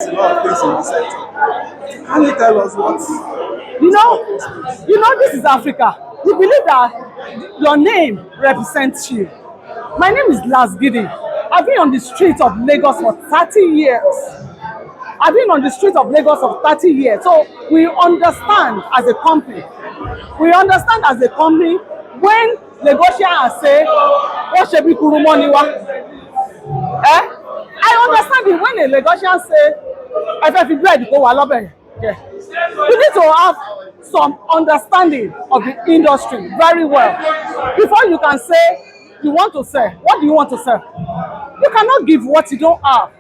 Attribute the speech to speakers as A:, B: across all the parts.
A: A lot of things in this sector. Can you tell us what?
B: This is Africa. We believe that your name represents you. My name is Las Gidi. I've been on the streets of Lagos for 30 years. I've been on the streets of Lagos for 30 years. So we understand as a company. We understand as a company when Lagosians say, what should be Kurumoniwa? I understand it when a Lagosian say, yeah. You need to have some understanding of the industry very well before you can say you want to sell. What do you want to sell? You cannot give what you don't have.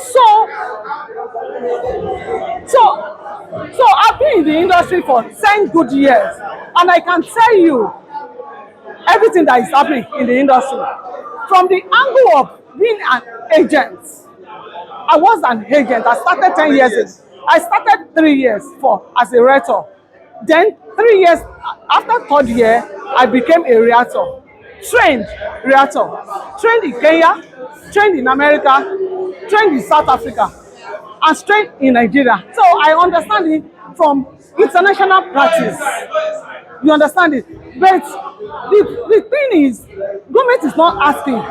B: So I've been in the industry for 10 good years, and I can tell you everything that is happening in the industry. From the angle of being an agent, I was an agent. I started 10 years ago. I started 3 years as a realtor. Then 3 years after third year, I became a realtor. Trained realtor. Trained in Kenya, trained in America, trained in South Africa, and trained in Nigeria. So I understand it from international practice. You understand it? But the thing is, government is not asking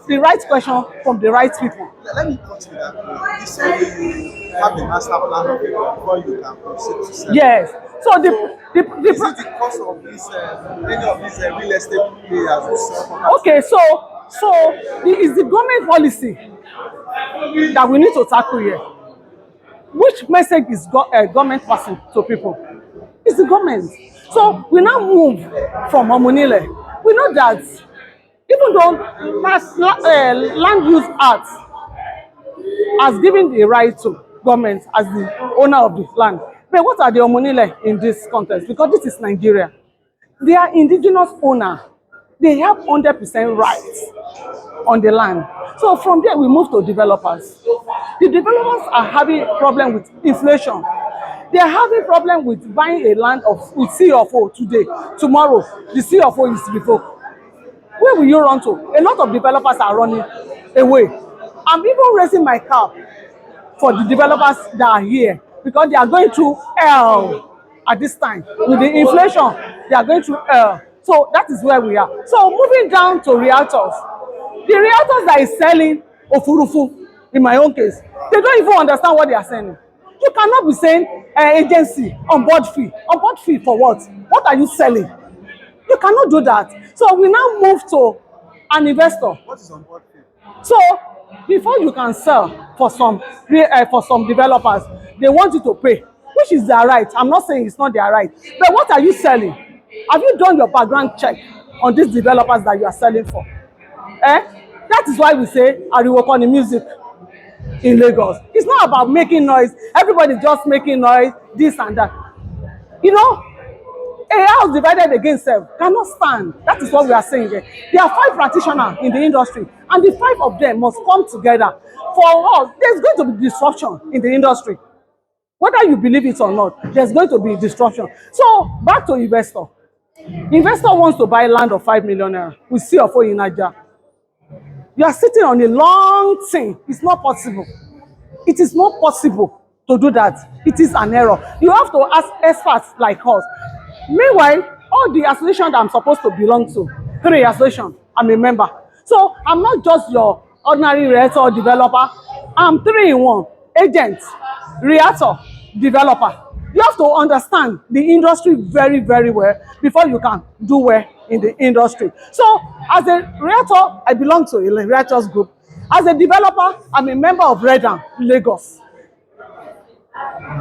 B: the right question from the right people.
A: Let me cut you that. You said you have the master plan of it before you can proceed to sell.
B: Yes. So
A: Is it the cost of this many of these real estate players who sell property?
B: Okay, it's the government policy that we need to tackle here. Which message is government passing to people? It's the government. So we now move from Omunile. We know that even though Land Use Act has given the right to government as the owner of the land, but what are the Omunile in this context? Because this is Nigeria. They are indigenous owner. They have 100% rights on the land. So from there we move to developers. The developers are having a problem with inflation. They are having a problem with buying a land with CFO today. Tomorrow, the CFO is revoked. Where will you run to? A lot of developers are running away. I'm even raising my cap for the developers that are here because they are going through hell at this time. With the inflation, they are going through hell. So that is where we are. So moving down to realtors. The realtors that is selling Ofurufu, in my own case, they don't even understand what they are selling. You cannot be saying agency, on board fee. On board fee for what? What are you selling? You cannot do that. So we now move to an investor.
A: What is on board fee?
B: So before you can sell for some developers, they want you to pay, which is their right. I'm not saying it's not their right. But what are you selling? Have you done your background check on these developers that you are selling for? That is why we say Ariwokoni music in Lagos. It's not about making noise. Everybody just making noise, this and that. A house divided against self cannot stand. That is what we are saying there. There are 5 practitioners in the industry, and the 5 of them must come together. For us, there's going to be disruption in the industry. Whether you believe it or not, there's going to be disruption. So, back to investor. Investor wants to buy land of 5 million naira. We see a in Nigeria. You are sitting on a long thing. It's not possible. It is not possible to do that. It is an error. You have to ask experts like us. Meanwhile, all the associations that I'm supposed to belong to, 3 associations, I'm a member. So I'm not just your ordinary realtor or developer. I'm 3 in 1. Agent, realtor, developer. You have to understand the industry very, very well before you can do well in the industry. So as a realtor, I belong to a realtors group. As a developer, I'm a member of Redam, Lagos.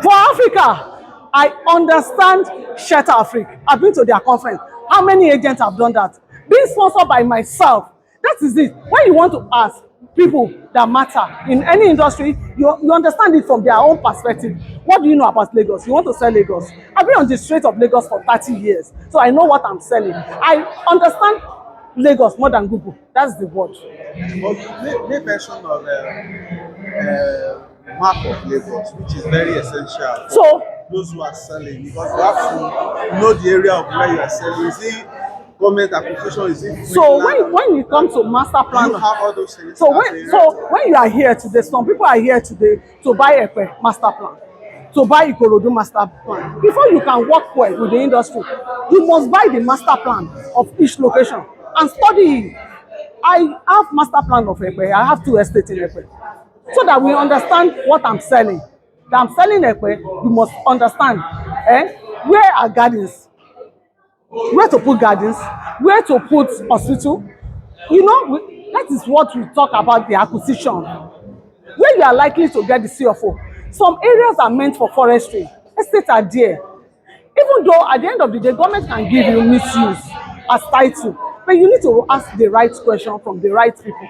B: For Africa, I understand Shatter Africa. I've been to their conference. How many agents have done that? Being sponsored by myself. That is it. When you want to ask people that matter in any industry, you understand it from their own perspective. What do you know about Lagos? You want to sell Lagos. I've been on the street of Lagos for 30 years, so I know what I'm selling. I understand Lagos more than Google. That's the word.
A: But you made mention of map of Lagos, which is very essential for those who are selling, because you have to know the area of where you are selling. Is it government acquisition, is it
B: So
A: land?
B: when it comes to master
A: Do
B: plan,
A: you have all those things
B: so
A: as a
B: when you are here today, some people are here today to buy a master plan, to buy Ikorodu master plan. Before you can work well with the industry, you must buy the master plan of each location and study it. I have master plan of Epe. I have 2 estates in Epe, so that we understand what I'm selling. That I'm selling Epe, you must understand where are gardens, where to put gardens, where to put hospital. You know, that is what we talk about the acquisition. Where you are likely to get the CFO. Some areas are meant for forestry. Estates are there. Even though at the end of the day, government can give you misuse as title, but you need to ask the right question from the right people.